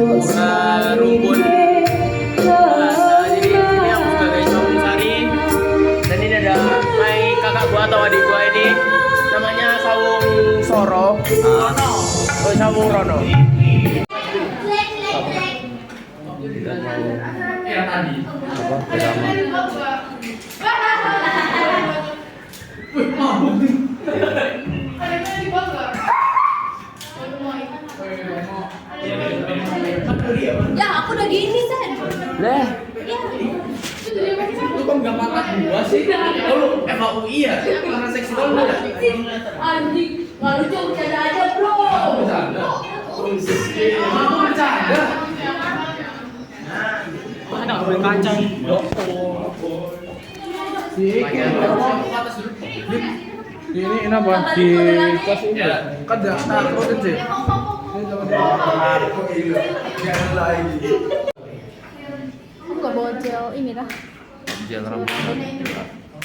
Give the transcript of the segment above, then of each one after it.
rumpun. Nah, jadi ini aku sebagai Sawung Sari, dan ini ada kakak gua atau adik gua ini namanya Sawung Soro. Oh, Sawung Rono. Kita mau apa Ya, aku udah gini, San. Lah, Lu kok nggak makan gua sih? Oh, lu FAUI ya? Karena seksi dong lu. Anjing, nggak lucu, bercanda aja, bro. Bercanda. Aku bercanda. mana nggak boleh kacang? Ini kenapa di kelas ini? Kan enggak takut aja. Aku nggak bawa gel ini lah. gel rambut?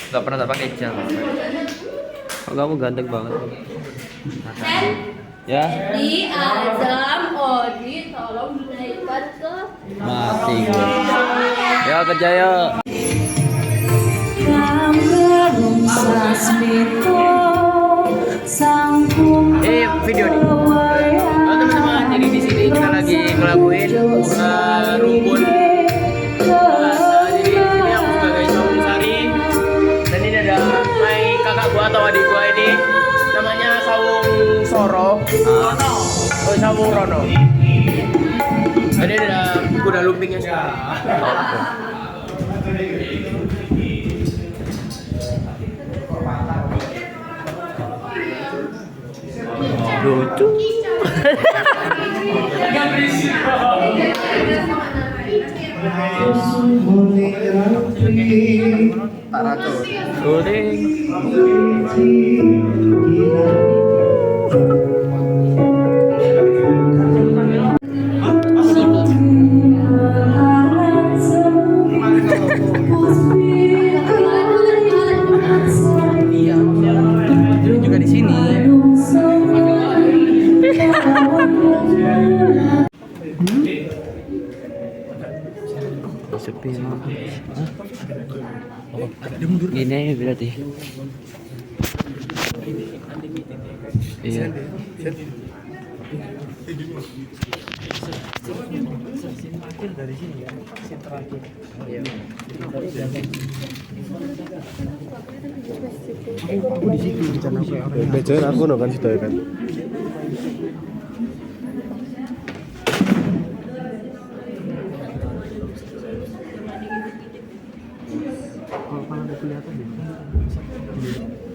Gak pernah tak pakai gel. Oh, kamu ganteng banget. Ya, Di Azam, Odi, tolong dinaikkan ke mati. Ya kerja ya. Video nih. Oh, teman-teman, jadi di sini kita lagi ngelakuin rumpun. Nah, jadi di sini aku sebagai Sawung Sari, dan ini ada kakak gua atau adik gua ini namanya Sawung Soro. Oh, Sawung Rono. Jadi ada kuda lumpingnya sekarang. Lucu. Goreng. Dulu juga di sini. Sepi emang. Gini berarti. Iya. Dari sini ya, sin terakhir. Iya. Aku di situ rencana aku. Bejalan aku no kan situ kan. Kalau ada kelihatan deh.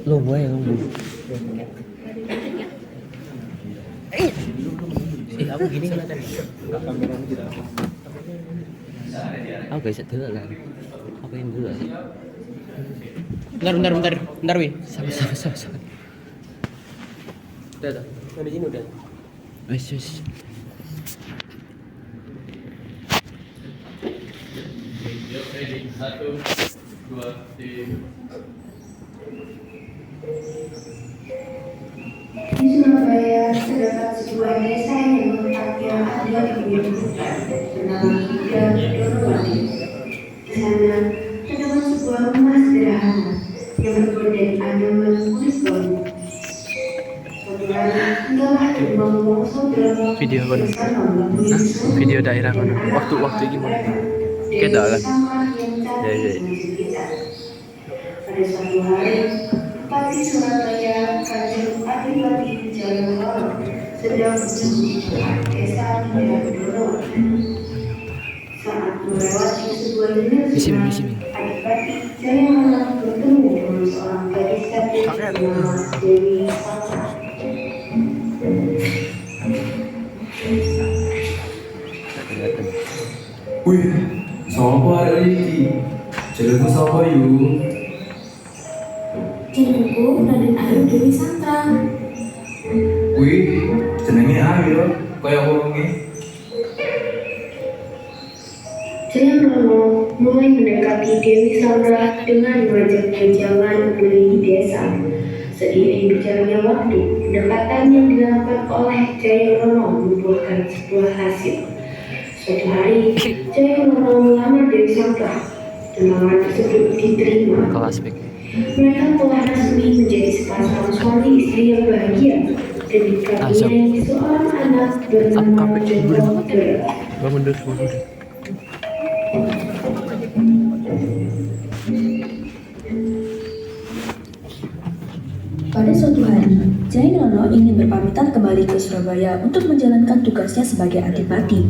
Lo boy, lo boy. Aku gini kelihatan. Kameranya tidak. Aku gak bisa dulu kan. Apa yang dulu sih? Bentar, Wi. Sama. Udah. Di sini udah. Wes. Satu, dua, tiga. Di Surabaya terdapat sebuah desa yang letaknya ada di pinggir hutan bernama Tiga Dorowati. Di sana terdapat sebuah rumah sederhana yang terbuat dari anyaman kulit bambu. Suatu hari, tinggallah kedua saudara Video apa? Video daerah mana? Waktu gimana? Kayak dah lah. Ya. Pada suatu hari, Bupati Surabaya Kanjeng Adipati Jalengkoro sedang berkunjung ke desa Tiga Dorowati. Saat melewati sebuah desa, Adipati Jalengkoro bertemu dengan seorang gadis cantik bernama Dewi Sangka. Wih, sapa arek iki? Jenengmu sapa yu? Jenengku Raden Ayu Dewi Sangka. Wih, jenenge Ayu, kaya wonge. Jalengkoro mulai mendekati Dewi Sangka dengan mengajaknya jalan keliling desa. Seiring berjalannya waktu, pendekatan yang dilakukan oleh Jaya Rono membuahkan sebuah hasil. Suatu hari, saya melamar dari Sangka dan lamaran tersebut diterima. Kelas big. Mereka telah resmi menjadi sepasang suami istri yang bahagia dan dikaruniai seorang anak bernama Joko Ber. Pada suatu hari, Jainono ingin berpamitan kembali ke Surabaya untuk menjalankan tugasnya sebagai adipati.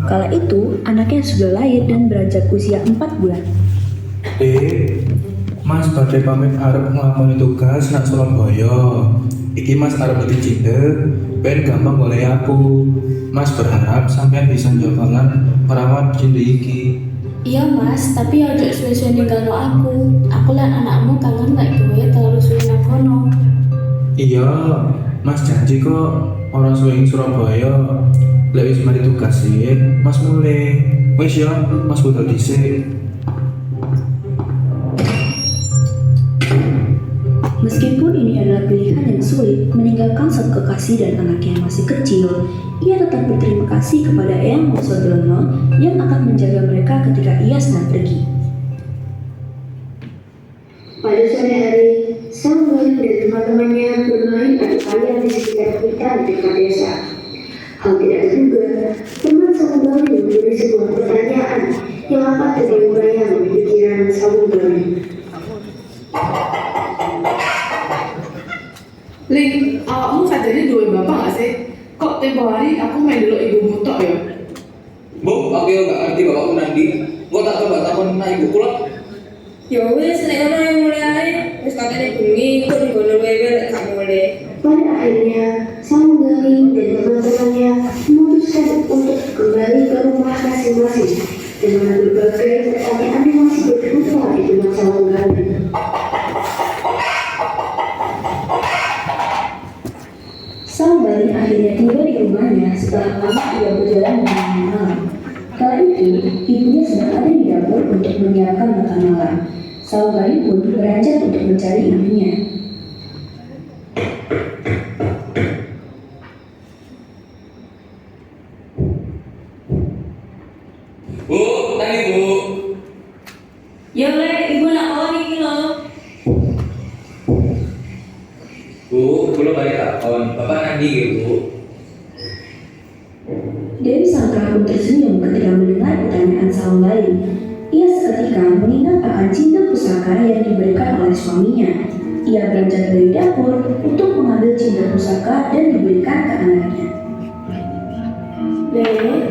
Kala itu, anaknya sudah lahir dan beranjak usia 4 bulan. Mas badhe pamit arep nglakoni tugas nak Surabaya. Iki Mas arep dadi cinta, ben gampang golek aku. Mas berharap sampean bisa njokongan merawat cinta iki. Iya mas, tapi ojo suwe-suwe ninggalno aku. Aku lan anakmu kangen nek kowe terlalu suwe nang kono. Iya, Mas janji kok orang suwe ing Surabaya. Lek wis mari tugas Mas mulai. Wis ya, Mas budal dhisik. Meskipun ini adalah pilihan yang sulit, meninggalkan sang kekasih dan anaknya yang masih kecil, ia tetap berterima kasih kepada Eyang Wosodono yang akan menjaga mereka ketika ia sedang pergi. Pada sore hari, Samuel dan teman-temannya bermain adu-ayam di sekitar hutan dekat desa. Hal tidak terduga, teman Samuel memberi sebuah pertanyaan yang akan terbayang-bayang di pikiran Samuel. Ling, awakmu sadari duwe bapak gak sih? Kok tempo hari aku main dulu ibumu tok ya? Bu, aku yang gak ngerti bapakku nanti. Gua tak coba takon nak ibu kula. Ya wis nek ono yang mulai wis katene bengi kok ngono wewe lek gak mulai. Pada akhirnya, Samuel dan teman-temannya memutuskan untuk kembali ke rumah masing-masing dengan berbagai pertanyaan yang masih berputar di benak Samuel. Samuel akhirnya tiba di rumahnya setelah lama ia berjalan dengan malam. Kala itu, ibunya sedang ada di dapur untuk menyiapkan makan malam. Samuel pun beranjak untuk mencari ibunya. Bu, tadi bu. Ya lek ibu nak on iki lho. Bu, kula balik takon. Bapak nanti ya bu. Dewi Sangka pun tersenyum ketika mendengar pertanyaan Samuel. Ia seketika mengingat akan cinta pusaka yang diberikan oleh suaminya. Ia beranjak dari dapur untuk mengambil cinta pusaka dan diberikan ke anaknya.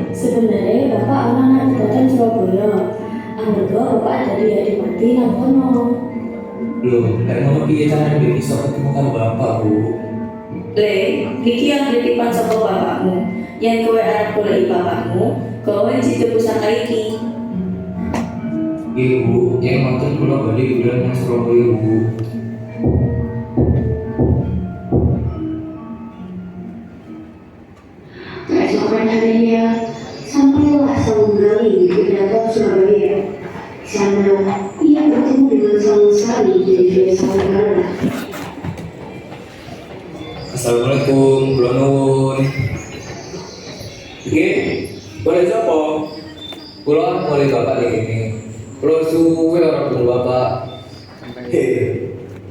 Sebenarnya bapak anak di kota Surabaya. Anggaplah bapak jadi adipati nang kono. Loh, kayak ngono piye carane mbek iso ketemu karo bapak, Bu? Le, iki yang titipan saka bapakmu. Yang kowe arep goleki bapakmu, kowe cinta pusaka iki. Iya, Bu. Yang nonton kula balik bulan nang Surabaya, Bu. Keesokan harinya, sampailah Samuel di datang Surabaya. Di sana, ia bertemu dengan Sari dari desa Negara. Assalamualaikum, kula nuwun. Nggih, boleh sapa? Kula mulai bapak iki. Kula suwe ora ketemu bapak.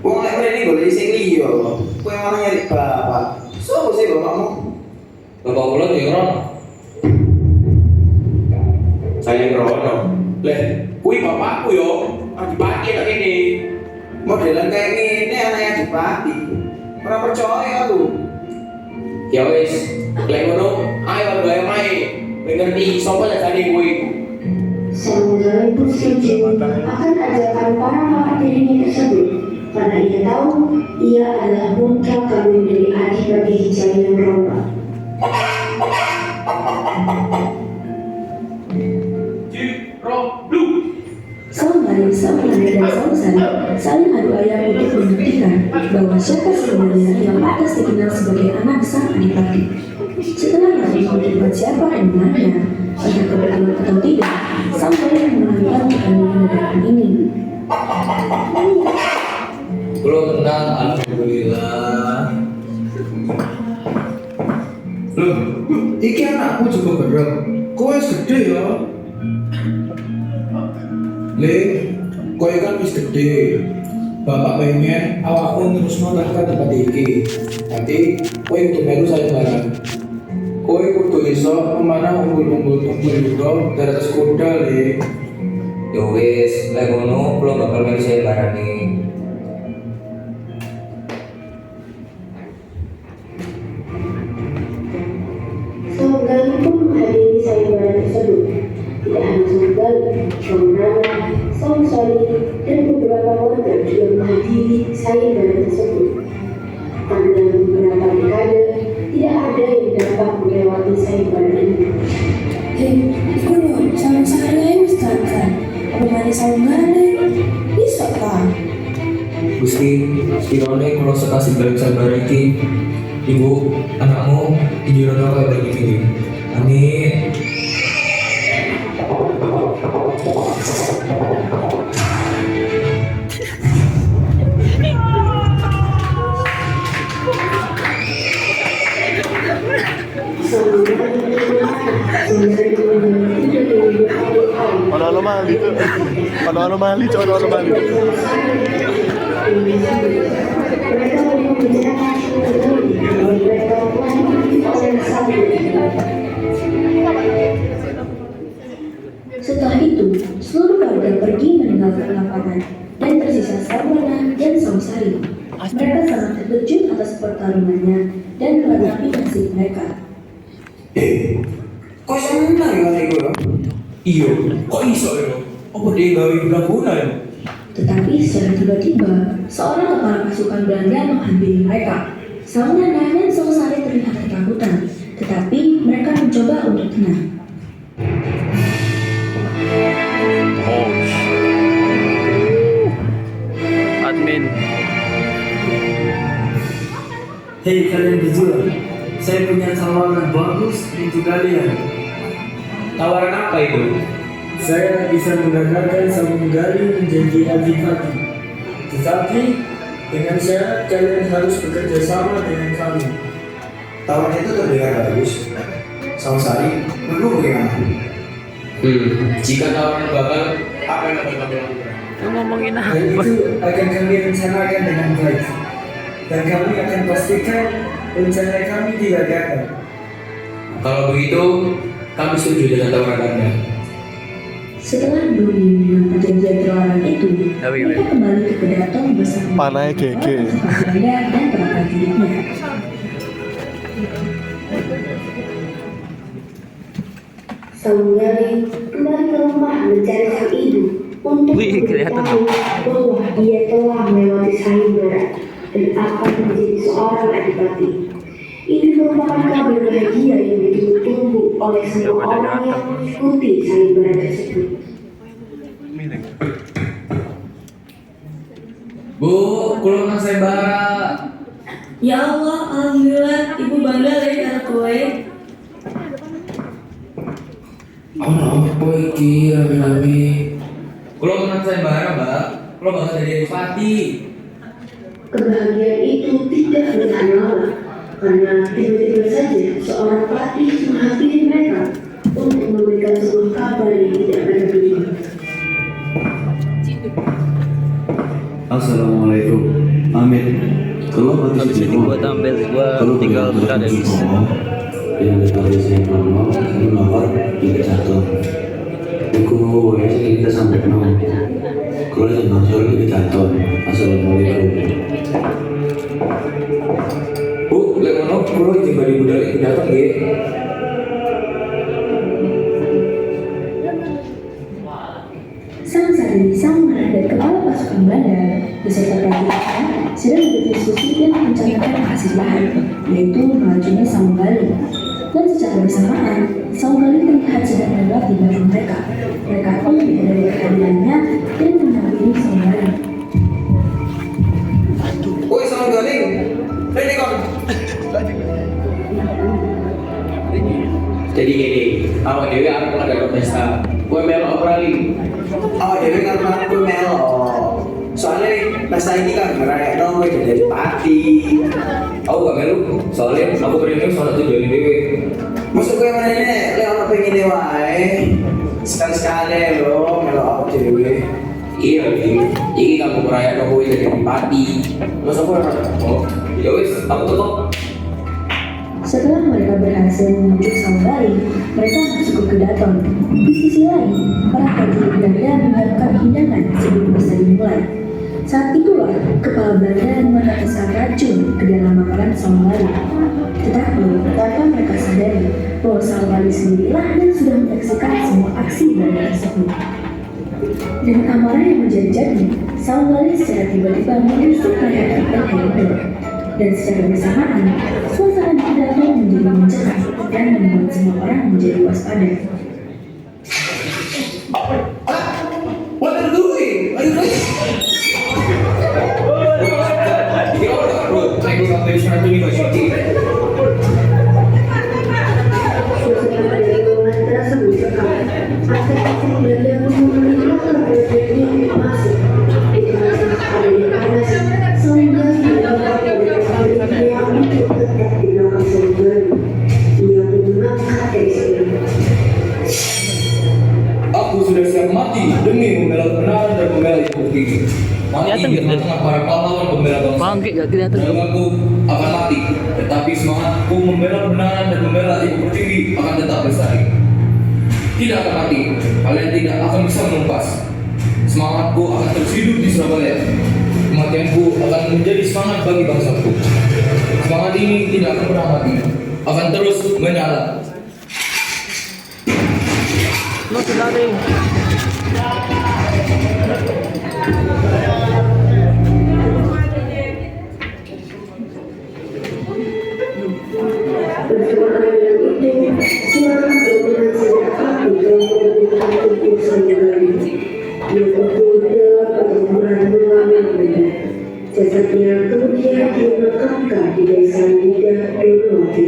Wong lek mrene golek sing liya, kowe malah nyari bapak. Sopo sih bapakmu? Bapak kula di rono. Saya ngerono. Leh, kuwi bapakku yo. Adipati kok ini. Modelan kayak gini anaknya adipati. Ora percaya aku. Ya wis, lek ngono, ayo gawe mae. Ngerti sapa jane kuwi? Samuel pun setuju akan ajakan para kakak tirinya tersebut karena ia tahu ia adalah putra kawin dari Adipati Hijaya Roma. Samuel, Samuel dan Samusari saling adu ayam untuk membuktikan bahwa siapa sebenarnya yang pantas dikenal sebagai anak sang adipati. Setelah lagi menentukan siapa pemenangnya, entah kebetulan atau tidak, Samuel memenangkan pertandingan dadakan ini. Kula menang, alhamdulillah. Loh, iki anakku juga bergerak. Kowe wis gede ya. Le, kowe kan wis gede. Bapak pengen awakmu terusno tekan tempat iki. Nanti kowe kudu melu sayembaran. Kowe kudu iso memanah unggul-unggul juga dari atas kuda le. Ya wis, lek ngono kula bakal melu sayembaran nih. Saunggali pun menghadiri sayembara tersebut. Tidak hanya Saunggali, Saunana, Saungsari, dan beberapa warga juga menghadiri sayembara tersebut. Karena beberapa dekade, tidak ada yang dapat melewati sayembara ini. Hei, iku lho, Saungsari wis gagal. Apa maneh Saunggali? Bisa ta? Gusti, kirane kula sekasih balik sabar iki. Ibu, anakmu dijodohno kaya daging ini. Amin. Ono anomali tuh. Ono anomali, ono anomali. Mereka membicarakan mereka Setelah itu, seluruh warga pergi meninggalkan lapangan dan tersisa Saungana dan Saungsari. Mereka sangat terkejut atas pertarungannya dan meratapi nasib mereka. Kok seneng ya iku ya? Iya, kok iso ya? Apa dia gawe guna ya? Tetapi secara tiba-tiba, seorang kepala pasukan Belanda menghampiri mereka. Saungana dan Saungsari terlihat ketakutan, tetapi mereka mencoba untuk tenang. Admin. Hei kalian berdua, saya punya tawaran bagus untuk kalian. Tawaran apa itu? Saya bisa menggagalkan Saunggali menjadi adipati. Tetapi dengan syarat kalian harus bekerja sama dengan kami. Tawaran itu terdengar bagus. Saungsari, menurutmu bagaimana? Jika tawaran gagal, apa yang akan kamu lakukan? Lu ngomongin Dan apa? itu akan kami rencanakan dengan baik. Dan kami akan pastikan rencana kami tidak gagal. Kalau begitu, kami setuju dengan tawaran Anda. Setelah mendengar perjanjian terlarang itu, mereka kembali ke Kedaton bersama Panai keke. Belanda dan prajuritnya. Saunggali kembali ke rumah mencari sang ibu untuk memberitahu bahwa dia telah melewati sayembara dan akan menjadi seorang adipati. Ini merupakan kabar bahagia yang ditunggu-tunggu oleh semua orang yang mengikuti sayembara tersebut. Bu, kula nang sayembara. Ya Allah, alhamdulillah, ibu bangga dari anak kowe. Apa iki rame-rame? Kula nang sayembara, Mbak. Kula bakal jadi adipati. Kebahagiaan itu tidak bertahan lama karena tiba-tiba saja seorang pelatih menghampiri mereka untuk memberikan sebuah kabar yang tidak berduga. Assalamualaikum. Amin. Kalau Habis ini gua tampil, gua tinggal bentar ya. yang tadi saya ngomong, saya melapor di jatuh. Iku ya kita sampai nol. Kalau saya nol di jatuh. Assalamualaikum. Bu, lek ngono kula izin bali budal iki dateng nggih. Saungsari, Saungana dan kepala pasukan Belanda beserta prajuritnya sedang berdiskusi dan merencanakan hasil bahan, yaitu meracuni Saunggali. Dan secara bersamaan, Saunggali terlihat sedang lewat di belakang mereka. Mereka pun menyadari kehadirannya dan menghampiri Saunggali. Woi Saunggali, ini kon. Jadi gini, awak dewe aku ada pesta. Kowe melok ora li? Oh, dewe kan aku melo. Soalnya pesta ini kan ngerayain kowe jadi pati. Aku gak melu, soalnya aku pengen sholat tujuan dewe. Masuk kowe mana ini? Lek ono ini wae. Sekali-sekali lo melok aku dewe. Iya, ini kamu perayaan aku jadi pati. Terus aku yang oh, ya wis, aku tutup. Setelah mereka berhasil membujuk Sangbali, mereka masuk ke Daton. Di sisi lain, para prajurit Belanda menyiapkan hidangan sebelum pesta dimulai. Saat itulah, kepala Belanda meneteskan racun ke dalam makanan Sangbali. Tetapi, tanpa mereka sadari bahwa Sangbali sendirilah yang sudah menyaksikan semua aksi Belanda tersebut. Dengan amarah yang menjadi-jadi, Sangbali secara tiba-tiba menusuk leher dan Herindo. Dan secara bersamaan, suasana di Daton menjadi mencekam dan membuat semua orang menjadi waspada. What are you doing? Are you doing? Suasana dari ruangan tersebut sekam. Asap-asap Belanda memenuhi prajurit yang masuk. Di tengah-tengah adanya panas, Sangbali mendapat prajurit yang untuk tetap di belakang Sangbali. Ia pun mengangkat dari sini. Aku sudah siap mati demi membela kebenaran dan membela ibu tinggi. Mati di tengah para pahlawan pembela bangsa. Bangkit gak kelihatan. Aku akan mati, tetapi semangatku membela kebenaran dan membela ibu tinggi akan tetap lestari. Tidak akan mati, kalian tidak akan bisa menumpas. Semangatku akan terus hidup di Surabaya. Kematianku akan menjadi semangat bagi bangsaku. Semangat ini tidak akan pernah mati, akan terus menyala. Lo lari. Bersamaan dengan itu, seorang pimpinan senjata api telah menemukan tubuh Sangbali. Dia terpukul dalam pertempuran melawan Belanda. Jasadnya kemudian dimakamkan di desa Lidah Donowati.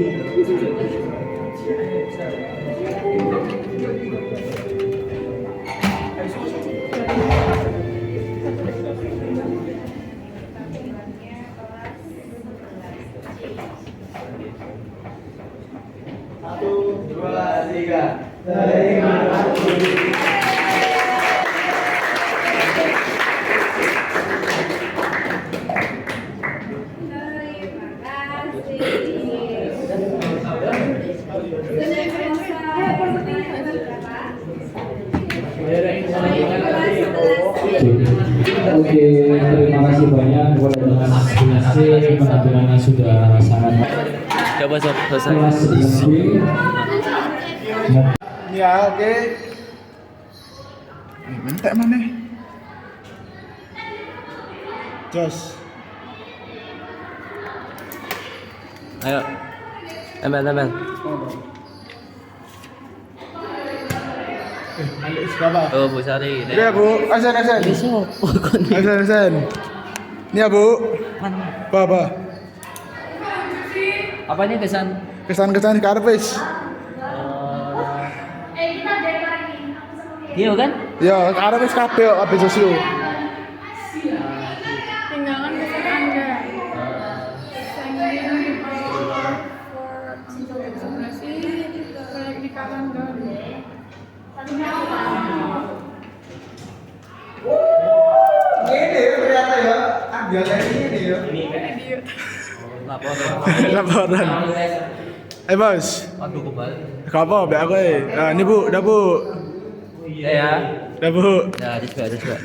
Oke, terima kasih banyak kepada Mas Binasi, penampilannya sudah sangat Coba sob, selesai. kelas tinggi. Ya, oke. Mentek mana? Jos. Ayo. Tempel. Alik siapa? Oh, Bu Sari. Ini ya, Bu. Asan. Ini siapa? Asan. Ini ya, Bu. Apa? Apa ini kesan? Kesan-kesan karpet. Iya kan? Ya, karpet kabeh kok kabeh sosio. Tinggalkan pesan Anda. Ini ternyata ya, ada ini ya. Laporan. Bos. Aduh kebal. Gak apa, be aku. Ini Bu, dah Bu. Ya. Dah Bu. Ya, ada juga.